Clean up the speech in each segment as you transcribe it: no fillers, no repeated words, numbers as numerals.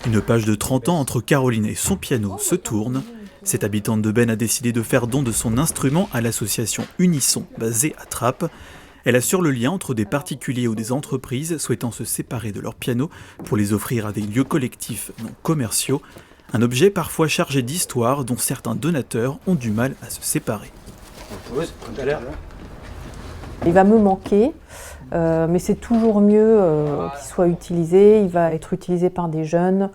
Une page de 30 ans entre Caroline et son piano se tourne. Cette habitante de Beynes a décidé de faire don de son instrument à l'association Unisson, basée à Trappes. Elle assure le lien entre des particuliers ou des entreprises souhaitant se séparer de leur piano pour les offrir à des lieux collectifs non commerciaux. Un objet parfois chargé d'histoire dont certains donateurs ont du mal à se séparer. Il va me manquer, mais c'est toujours mieux qu'il soit utilisé. Il va être utilisé par des jeunes,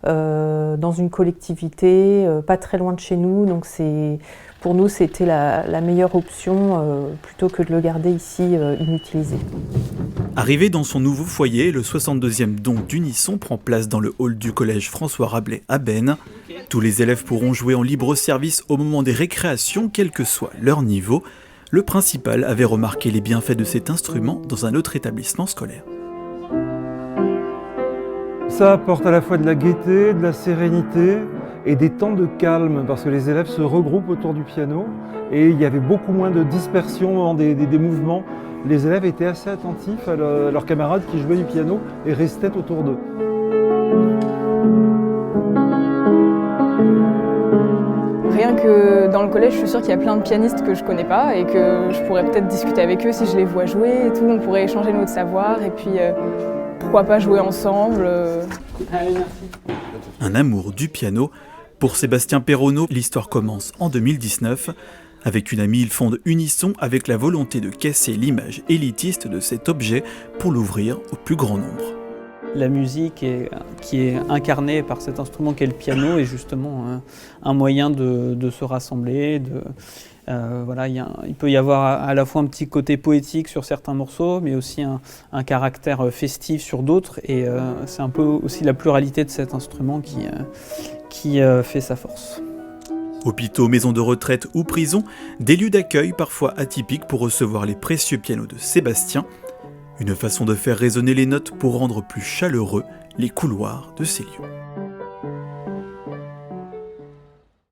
dans une collectivité, pas très loin de chez nous. Donc pour nous, c'était la meilleure option plutôt que de le garder ici inutilisé. Arrivé dans son nouveau foyer, le 62e don d'Unisson prend place dans le hall du collège François Rabelais à Beynes. Tous les élèves pourront jouer en libre service au moment des récréations, quel que soit leur niveau. Le principal avait remarqué les bienfaits de cet instrument dans un autre établissement scolaire. Ça apporte à la fois de la gaieté, de la sérénité et des temps de calme parce que les élèves se regroupent autour du piano et il y avait beaucoup moins de dispersion des mouvements. Les élèves étaient assez attentifs à leurs camarades qui jouaient du piano et restaient autour d'eux. Rien que dans le collège, je suis sûre qu'il y a plein de pianistes que je connais pas et que je pourrais peut-être discuter avec eux si je les vois jouer et tout. On pourrait échanger notre savoir et puis pourquoi pas jouer ensemble. Allez, merci. Un amour du piano. Pour Sébastien Perronneau, l'histoire commence en 2019. Avec une amie, ils fondent Unisson avec la volonté de casser l'image élitiste de cet objet pour l'ouvrir au plus grand nombre. La musique qui est incarnée par cet instrument qu'est le piano est justement un moyen de se rassembler. Voilà, il peut y avoir à la fois un petit côté poétique sur certains morceaux, mais aussi un caractère festif sur d'autres. Et c'est un peu aussi la pluralité de cet instrument qui fait sa force. Hôpitaux, maisons de retraite ou prisons, des lieux d'accueil parfois atypiques pour recevoir les précieux pianos de Sébastien. Une façon de faire résonner les notes pour rendre plus chaleureux les couloirs de ces lieux.